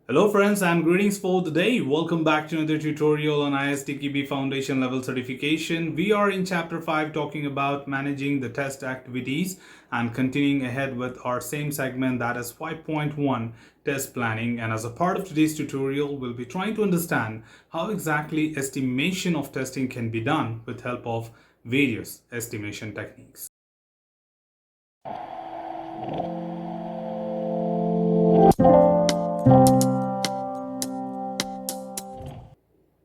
Hello friends and greetings for the day. Welcome back to another tutorial on ISTQB Foundation Level certification. We are in chapter 5 talking about managing the test activities and continuing ahead with our same segment, that is 5.1 test planning. And as a part of today's tutorial, we'll be trying to understand how exactly estimation of testing can be done with help of various estimation techniques.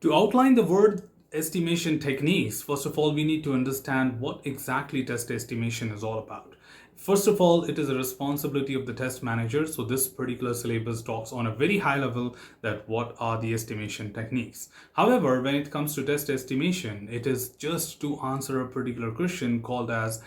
To outline the word estimation techniques, first of all, we need to understand what exactly test estimation is all about. First of all, it is a responsibility of the test manager. So this particular syllabus talks on a very high level that what are the estimation techniques. However, when it comes to test estimation, it is just to answer a particular question called as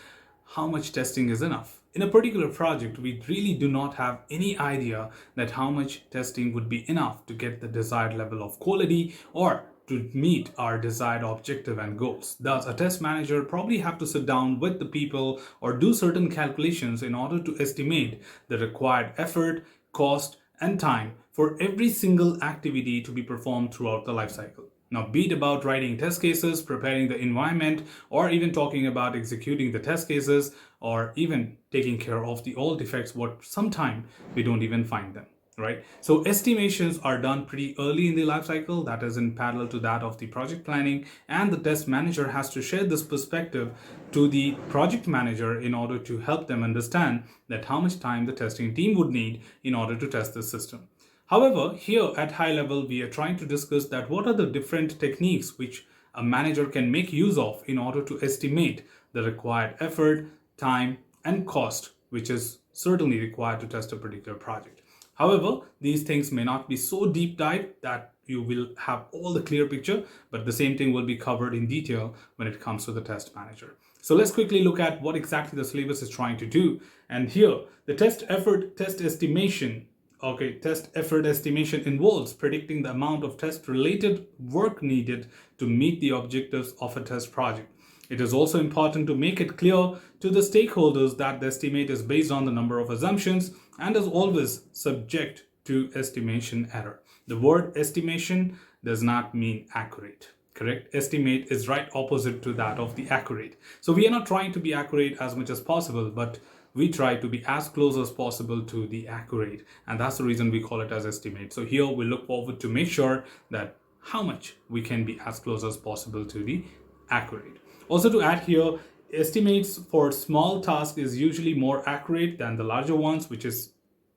how much testing is enough. In a particular project, we really do not have any idea that how much testing would be enough to get the desired level of quality or to meet our desired objective and goals. Thus, a test manager probably have to sit down with the people or do certain calculations in order to estimate the required effort, cost, and time for every single activity to be performed throughout the life cycle. Now, be it about writing test cases, preparing the environment, or even talking about executing the test cases, or even taking care of the all defects, what sometime we don't even find them, right? So estimations are done pretty early in the life cycle, that is in parallel to that of the project planning, and the test manager has to share this perspective to the project manager in order to help them understand that how much time the testing team would need in order to test the system. However, here at high level, we are trying to discuss that what are the different techniques which a manager can make use of in order to estimate the required effort, time, and cost, which is certainly required to test a particular project. However, these things may not be so deep dive that you will have all the clear picture, but the same thing will be covered in detail when it comes to the test manager. So let's quickly look at what exactly the syllabus is trying to do. And here, the test effort estimation involves predicting the amount of test-related work needed to meet the objectives of a test project. It is also important to make it clear to the stakeholders that the estimate is based on the number of assumptions and is always subject to estimation error. The word estimation does not mean accurate. Correct? Estimate is right opposite to that of the accurate. So we are not trying to be accurate as much as possible, but we try to be as close as possible to the accurate, and that's the reason we call it as estimate. So here we look forward to make sure that how much we can be as close as possible to the accurate. Also to add here, estimates for small tasks is usually more accurate than the larger ones, which is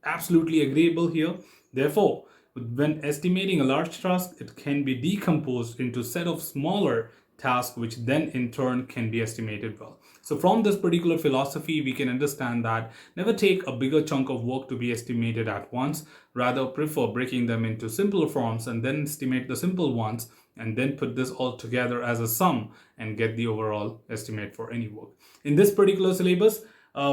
absolutely agreeable here. Therefore, when estimating a large task, it can be decomposed into a set of smaller tasks, which then in turn can be estimated well. So from this particular philosophy, we can understand that never take a bigger chunk of work to be estimated at once. Rather, prefer breaking them into simpler forms and then estimate the simple ones and then put this all together as a sum and get the overall estimate for any work. In this particular syllabus,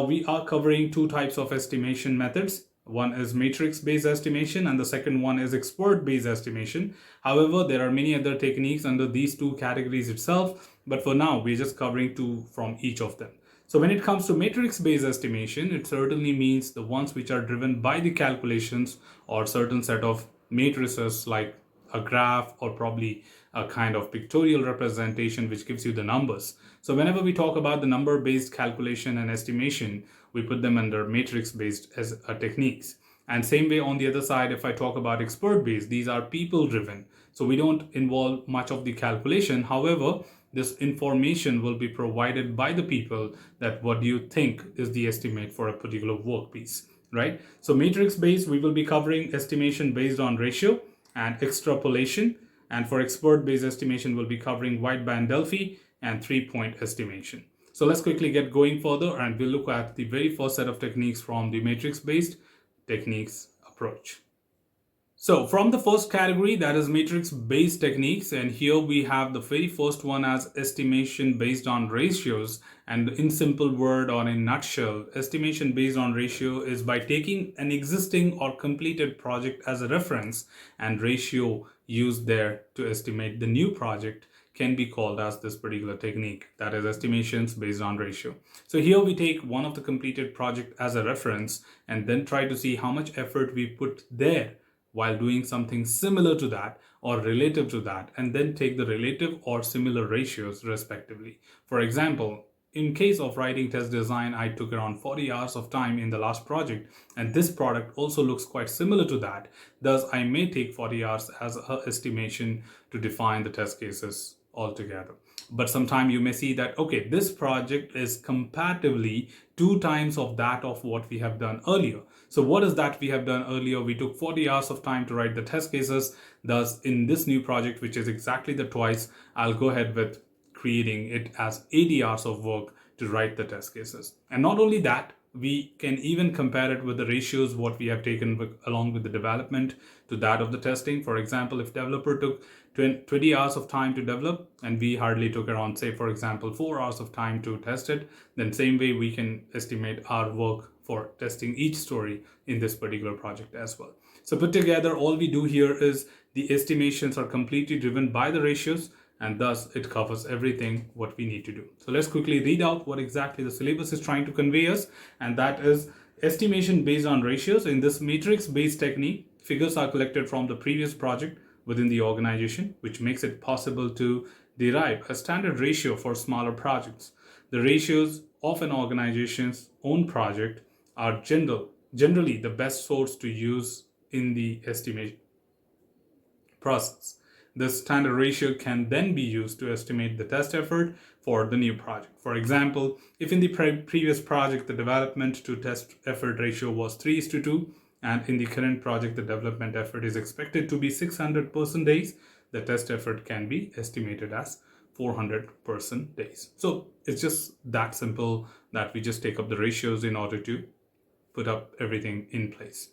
we are covering two types of estimation methods. One is matrix-based estimation and the second one is expert-based estimation. However, there are many other techniques under these two categories itself, but for now, we're just covering two from each of them. So when it comes to matrix-based estimation, it certainly means the ones which are driven by the calculations or certain set of matrices like a graph or probably a kind of pictorial representation which gives you the numbers. So whenever we talk about the number-based calculation and estimation, we put them under matrix-based as techniques. And same way on the other side, if I talk about expert-based, these are people-driven. So we don't involve much of the calculation. However, this information will be provided by the people that what do you think is the estimate for a particular work piece, right? So matrix-based, we will be covering estimation based on ratio and extrapolation. And for expert-based estimation, we'll be covering wideband Delphi and 3-point estimation. So let's quickly get going further and we'll look at the very first set of techniques from the matrix-based techniques approach. So from the first category, that is matrix-based techniques, and here we have the very first one as estimation based on ratios. And in simple word or in nutshell, estimation based on ratio is by taking an existing or completed project as a reference and ratio used there to estimate the new project can be called as this particular technique, that is estimations based on ratio. So here we take one of the completed project as a reference and then try to see how much effort we put there while doing something similar to that or relative to that, and then take the relative or similar ratios respectively. For example, in case of writing test design, I took around 40 hours of time in the last project, and this product also looks quite similar to that. Thus, I may take 40 hours as an estimation to define the test cases altogether. But sometime you may see that, okay, this project is comparatively 2 times of that of what we have done earlier. So what is that we have done earlier? We took 40 hours of time to write the test cases. Thus, in this new project, which is exactly the twice, I'll go ahead with creating it as 80 hours of work to write the test cases. And not only that, we can even compare it with the ratios what we have taken along with the development to that of the testing. For example, if developer took 20 hours of time to develop and we hardly took around, say for example, 4 hours of time to test it, then same way we can estimate our work for testing each story in this particular project as well. So put together, all we do here is the estimations are completely driven by the ratios, and thus it covers everything what we need to do. So let's quickly read out what exactly the syllabus is trying to convey us, and that is estimation based on ratios. In this matrix based technique, figures are collected from the previous project within the organization, which makes it possible to derive a standard ratio for smaller projects. The ratios of an organization's own project are generally the best source to use in the estimation process. This standard ratio can then be used to estimate the test effort for the new project. For example, if in the previous project the development to test effort ratio was 3:2, and in the current project the development effort is expected to be 600% days, the test effort can be estimated as 400% days. So it's just that simple, that we just take up the ratios in order to put up everything in place.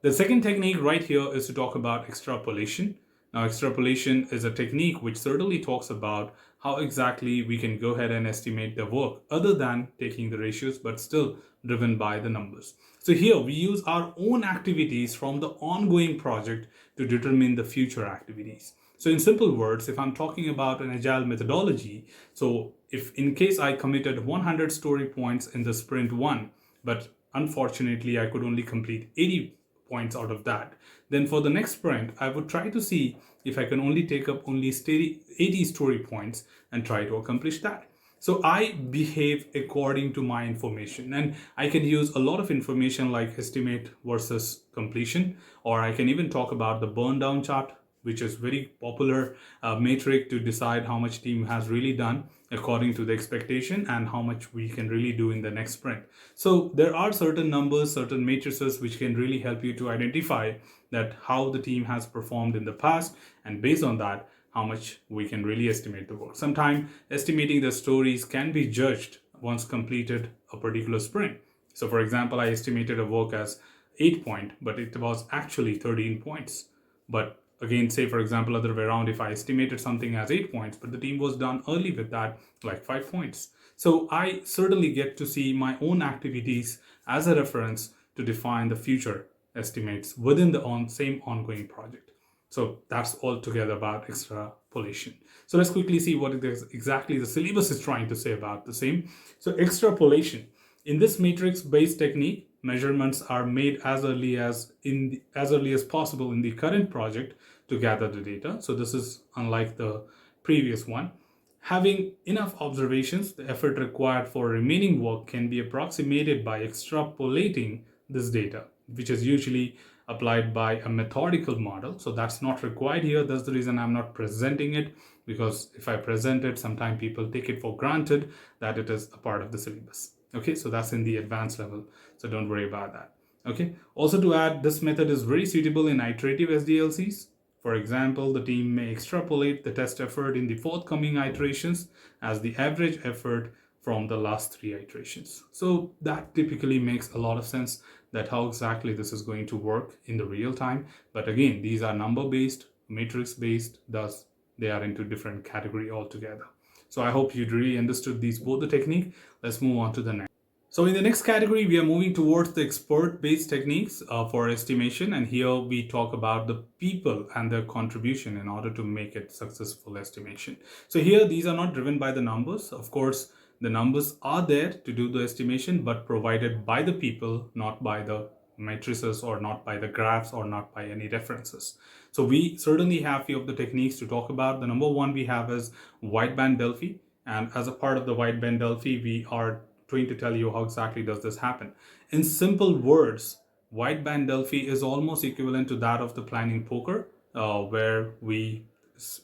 The second technique right here is to talk about extrapolation. Now, extrapolation is a technique which certainly talks about how exactly we can go ahead and estimate the work other than taking the ratios, but still driven by the numbers. So here we use our own activities from the ongoing project to determine the future activities. So in simple words, if I'm talking about an agile methodology, so if in case I committed 100 story points in the sprint 1, but unfortunately I could only complete 80 points out of that, then for the next sprint I would try to see if I can only take up only 80 story points and try to accomplish that. So I behave according to my information, and I can use a lot of information like estimate versus completion, or I can even talk about the burn down chart, which is very popular metric to decide how much team has really done according to the expectation and how much we can really do in the next sprint. So there are certain numbers, certain matrices which can really help you to identify that how the team has performed in the past, and based on that, how much we can really estimate the work. Sometimes estimating the stories can be judged once completed a particular sprint. So for example, I estimated a work as 8 points, but it was actually 13 points. But again, say for example, other way around, if I estimated something as 8 points, but the team was done early with that, like 5 points. So I certainly get to see my own activities as a reference to define the future estimates within the same ongoing project. So that's all together about extrapolation. So let's quickly see what exactly the syllabus is trying to say about the same. So extrapolation. In this matrix-based technique, measurements are made as early as possible in the current project to gather the data. So this is unlike the previous one. Having enough observations, the effort required for remaining work can be approximated by extrapolating this data, which is usually applied by a methodical model. So that's not required here. That's the reason I'm not presenting it, because if I present it, sometimes people take it for granted that it is a part of the syllabus. Okay, so that's in the advanced level, so don't worry about that. Okay, also to add, this method is very suitable in iterative SDLCs. For example, the team may extrapolate the test effort in the forthcoming iterations as the average effort from the last 3 iterations. So that typically makes a lot of sense, that how exactly this is going to work in the real time. But again, these are number based, matrix based, thus they are into different category altogether. So I hope you really understood both the technique. Let's move on to the next. So in the next category, we are moving towards the expert-based techniques for estimation. And here we talk about the people and their contribution in order to make it successful estimation. So here, these are not driven by the numbers. Of course, the numbers are there to do the estimation, but provided by the people, not by the matrices or not by the graphs or not by any references. So we certainly have few of the techniques to talk about. The number one we have is wideband Delphi. And as a part of the wideband Delphi, we are going to tell you how exactly does this happen. In simple words, wideband Delphi is almost equivalent to that of the planning poker, where we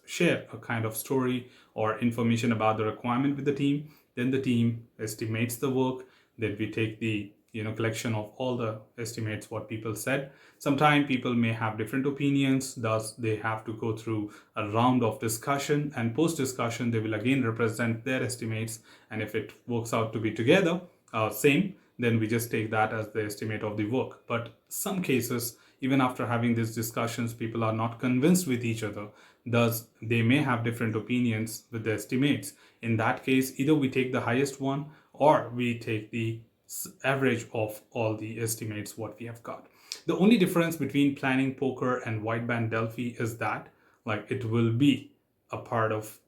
share a kind of story or information about the requirement with the team. Then the team estimates the work. Then we take the collection of all the estimates what people said. Sometimes people may have different opinions, thus they have to go through a round of discussion, and post discussion they will again represent their estimates, and if it works out to be together same, then we just take that as the estimate of the work. But some cases, even after having these discussions, people are not convinced with each other, thus they may have different opinions with the estimates. In that case, either we take the highest one or we take the average of all the estimates what we have got. The only difference between planning poker and wideband Delphi is that it will be a part of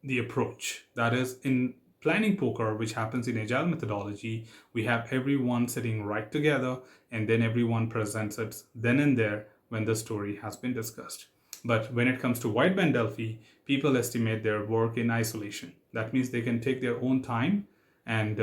the approach. That is, in planning poker, which happens in agile methodology, we have everyone sitting right together and then everyone presents it then and there when the story has been discussed. But when it comes to wideband Delphi, people estimate their work in isolation. That means they can take their own time and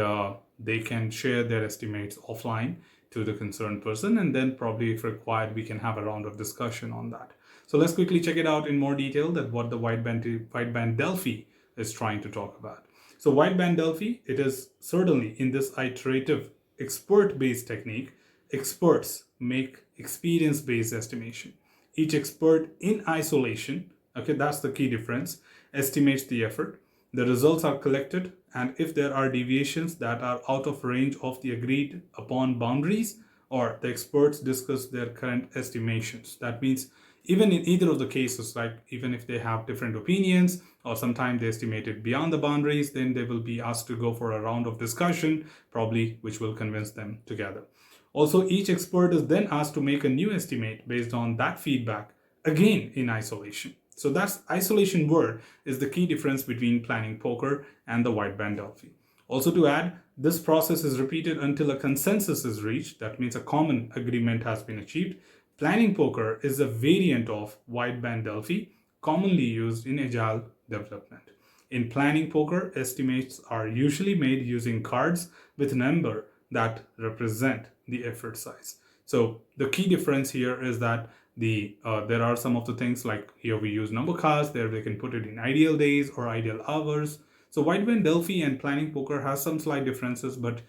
they can share their estimates offline to the concerned person, and then probably if required we can have a round of discussion on that. So let's quickly check it out in more detail, that what the wideband Delphi is trying to talk about. So wideband Delphi, it is certainly in this iterative expert-based technique, experts make experience-based estimation. Each expert in isolation, okay, that's the key difference, estimates the effort. The results are collected, and if there are deviations that are out of range of the agreed upon boundaries, or the experts discuss their current estimations. That means even in either of the cases, even if they have different opinions or sometimes they estimate it beyond the boundaries, then they will be asked to go for a round of discussion, probably which will convince them together. Also, each expert is then asked to make a new estimate based on that feedback, again in isolation. So that's isolation word is the key difference between planning poker and the wideband Delphi. Also to add, this process is repeated until a consensus is reached. That means a common agreement has been achieved. Planning poker is a variant of wideband Delphi, commonly used in agile development. In planning poker, estimates are usually made using cards with a number that represent the effort size. So the key difference here is that there are some of the things, like here we use number cards, there we can put it in ideal days or ideal hours. So wideband Delphi and planning poker has some slight differences, but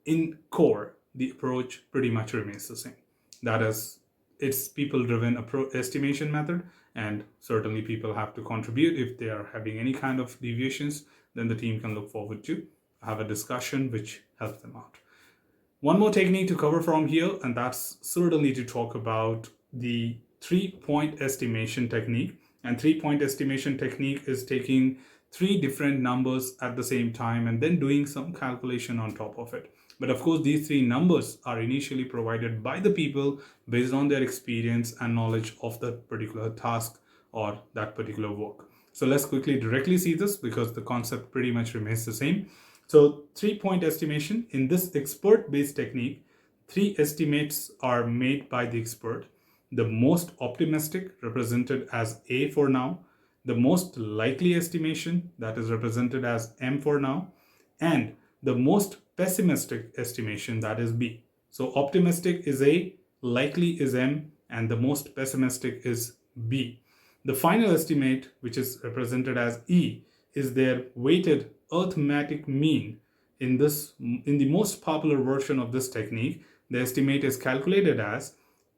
in core, the approach pretty much remains the same. That is, it's people-driven estimation method, and certainly people have to contribute. If they are having any kind of deviations, then the team can look forward to have a discussion which helps them out. One more technique to cover from here, and that's certainly to talk about the 3-point estimation technique. And 3-point estimation technique is taking 3 different numbers at the same time and then doing some calculation on top of it. But of course, these 3 numbers are initially provided by the people based on their experience and knowledge of that particular task or that particular work. So let's quickly directly see this, because the concept pretty much remains the same. So 3-point estimation, in this expert-based technique, 3 estimates are made by the expert. The most optimistic, represented as A for now, the most likely estimation, that is represented as M for now, and the most pessimistic estimation, that is B. So optimistic is A, likely is M, and the most pessimistic is B. The final estimate, which is represented as E, is their weighted arithmetic mean. In the most popular version of this technique, the estimate is calculated as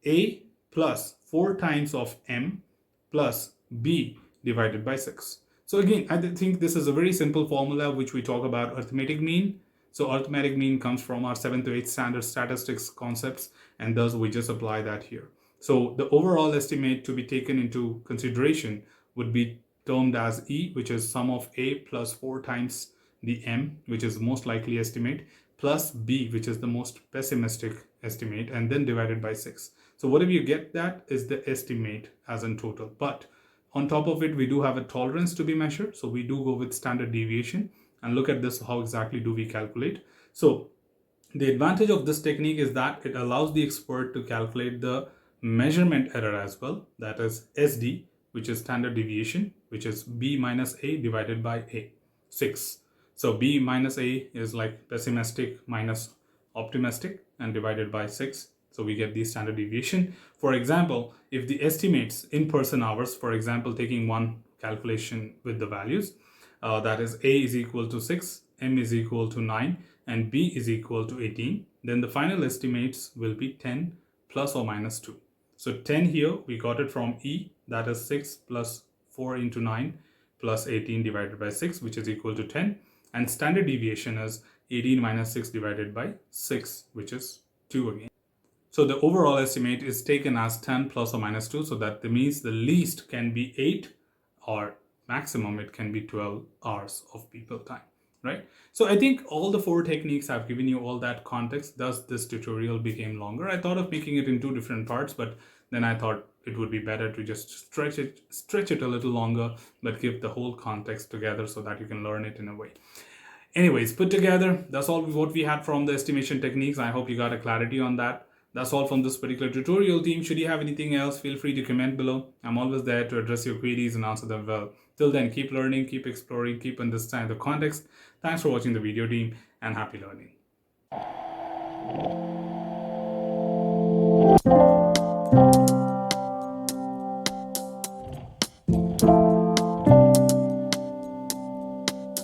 A plus 4 times of M plus B divided by 6. So again, I think this is a very simple formula which we talk about arithmetic mean. So arithmetic mean comes from our 7th to 8th standard statistics concepts, and thus we just apply that here. So the overall estimate to be taken into consideration would be termed as E, which is sum of A plus 4 times the M, which is the most likely estimate, plus B, which is the most pessimistic estimate, and then divided by 6. So whatever you get, that is the estimate as in total. But on top of it, we do have a tolerance to be measured. So we do go with standard deviation, and look at this, how exactly do we calculate. So The advantage of this technique is that it allows the expert to calculate the measurement error as well, that is SD, which is standard deviation, which is B minus A divided by A, 6. So B minus A is like pessimistic minus optimistic and divided by 6. So we get the standard deviation. For example, if the estimates in person hours, for example, taking one calculation with the values, that is A is equal to 6, M is equal to 9, and B is equal to 18, then the final estimates will be 10 plus or minus 2. So 10 here, we got it from E, that is 6 plus 4 into 9 plus 18 divided by 6, which is equal to 10. And standard deviation is 18 minus 6 divided by 6, which is 2 again. So the overall estimate is taken as 10 plus or minus 2. So that means the least can be 8 or maximum it can be 12 hours of people time, right? So I think all the 4 techniques have given you all that context. Thus this tutorial became longer. I thought of making it in 2 different parts, but then I thought it would be better to just stretch it a little longer, but give the whole context together so that you can learn it in a way. Anyways, put together, that's all what we had from the estimation techniques. I hope you got a clarity on that. That's all from this particular tutorial team. Should you have anything else, feel free to comment below. I'm always there to address your queries and answer them well. Till then, keep learning, keep exploring, keep understanding the context. Thanks for watching the video team, and happy learning.